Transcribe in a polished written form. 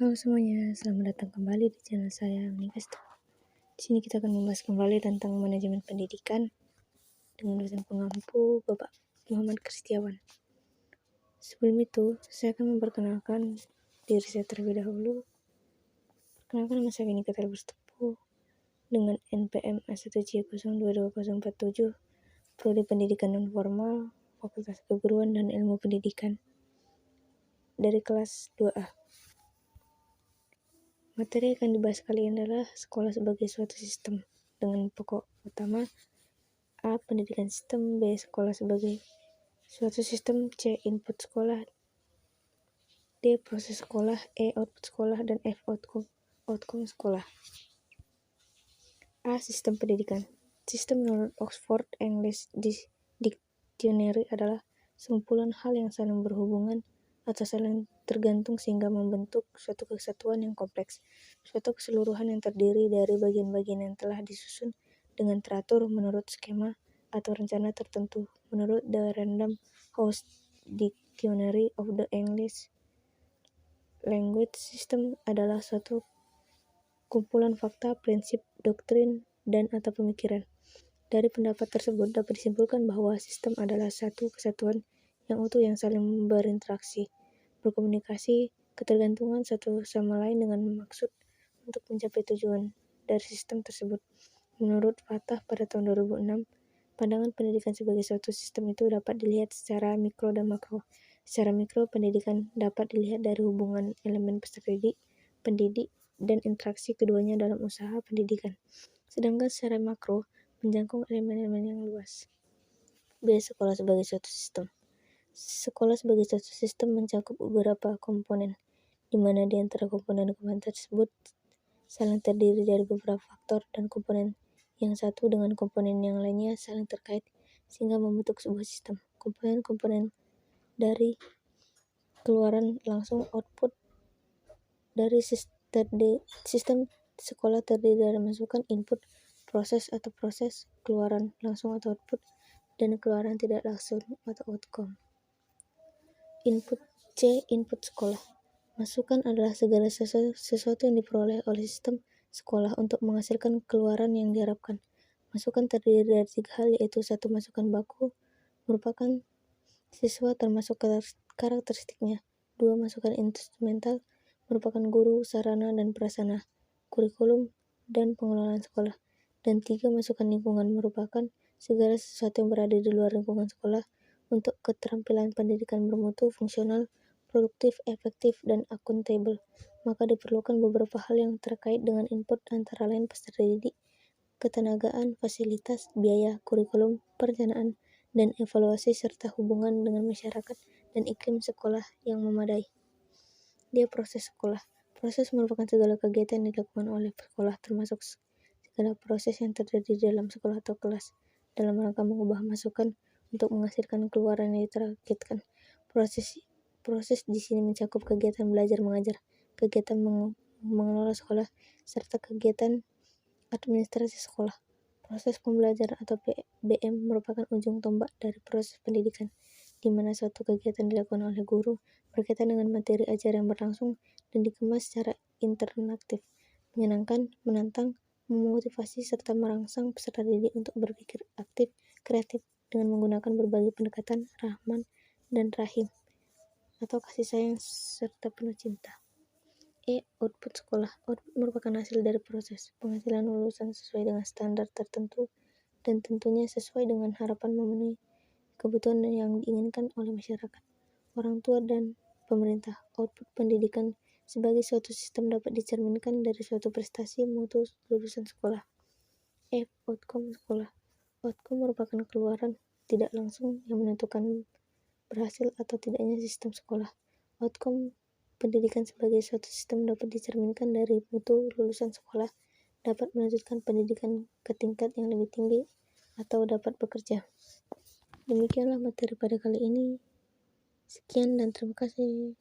Halo semuanya, selamat datang kembali di channel saya, Manifesto. Di sini kita akan membahas kembali tentang manajemen pendidikan dengan dosen pengampu Bapak Muhammad Kristiawan. Sebelum itu, saya akan memperkenalkan diri saya terlebih dahulu. Perkenalkan, nama saya Venika Berstepu dengan NPM A1C022047, Prodi Pendidikan Non-Formal, Fakultas Keguruan dan Ilmu Pendidikan dari kelas 2A. Materi yang akan dibahas kali ini adalah sekolah sebagai suatu sistem dengan pokok utama A. Pendidikan sistem, B. Sekolah sebagai suatu sistem, C. Input sekolah, D. Proses sekolah, E. Output sekolah, dan F. Outcome sekolah. A. Sistem pendidikan. Sistem menurut Oxford English Dictionary adalah sekumpulan hal yang saling berhubungan atau saling tergantung sehingga membentuk suatu kesatuan yang kompleks, suatu keseluruhan yang terdiri dari bagian-bagian yang telah disusun dengan teratur menurut skema atau rencana tertentu. Menurut The Random House Dictionary of the English Language, sistem adalah suatu kumpulan fakta, prinsip, doktrin, dan atau pemikiran. Dari pendapat tersebut dapat disimpulkan bahwa sistem adalah satu kesatuan yang utuh yang saling berinteraksi, berkomunikasi, ketergantungan satu sama lain dengan maksud untuk mencapai tujuan dari sistem tersebut. Menurut Fatah pada tahun 2006, pandangan pendidikan sebagai suatu sistem itu dapat dilihat secara mikro dan makro. Secara mikro, pendidikan dapat dilihat dari hubungan elemen peserta didik, pendidik, dan interaksi keduanya dalam usaha pendidikan. Sedangkan secara makro, menjangkau elemen-elemen yang luas. B. Sekolah sebagai suatu sistem. Sekolah sebagai suatu sistem mencakup beberapa komponen, di mana di antara komponen-komponen tersebut saling terdiri dari beberapa faktor dan komponen yang satu dengan komponen yang lainnya saling terkait sehingga membentuk sebuah sistem. Komponen-komponen dari keluaran langsung output dari sistem sekolah terdiri dari masukan input, proses atau proses, keluaran langsung atau output, dan keluaran tidak langsung atau outcome. Input. C. Input sekolah. Masukan adalah segala sesuatu yang diperoleh oleh sistem sekolah untuk menghasilkan keluaran yang diharapkan. Masukan terdiri dari 3 hal, yaitu 1. Masukan baku merupakan siswa termasuk karakteristiknya. 2. Masukan instrumental merupakan guru, sarana, dan prasarana, kurikulum, dan pengelolaan sekolah. Dan 3. Masukan lingkungan merupakan segala sesuatu yang berada di luar lingkungan sekolah untuk keterampilan pendidikan bermutu, fungsional, produktif, efektif, dan akuntabel. Maka diperlukan beberapa hal yang terkait dengan input, antara lain peserta didik, ketenagaan, fasilitas, biaya, kurikulum, perencanaan, dan evaluasi, serta hubungan dengan masyarakat dan iklim sekolah yang memadai. Dia proses sekolah. Proses merupakan segala kegiatan yang dilakukan oleh sekolah, termasuk segala proses yang terjadi di dalam sekolah atau kelas, dalam rangka mengubah masukan untuk menghasilkan keluaran yang ditargetkan. Proses di sini mencakup kegiatan belajar mengajar, kegiatan mengelola sekolah, serta kegiatan administrasi sekolah. Proses pembelajaran atau PBM merupakan ujung tombak dari proses pendidikan, di mana suatu kegiatan dilakukan oleh guru berkaitan dengan materi ajar yang berlangsung dan dikemas secara interaktif, menyenangkan, menantang, memotivasi, serta merangsang peserta didik untuk berpikir aktif, kreatif, dengan menggunakan berbagai pendekatan rahman dan rahim atau kasih sayang serta penuh cinta. E. Output sekolah. Output merupakan hasil dari proses penghasilan lulusan sesuai dengan standar tertentu dan tentunya sesuai dengan harapan memenuhi kebutuhan yang diinginkan oleh masyarakat, orang tua, dan pemerintah. Output pendidikan sebagai suatu sistem dapat dicerminkan dari suatu prestasi mutu lulusan sekolah. F. Outcome sekolah. Outcome merupakan keluaran tidak langsung yang menentukan berhasil atau tidaknya sistem sekolah. Outcome pendidikan sebagai suatu sistem dapat dicerminkan dari mutu lulusan sekolah, dapat melanjutkan pendidikan ke tingkat yang lebih tinggi, atau dapat bekerja. Demikianlah materi pada kali ini. Sekian dan terima kasih.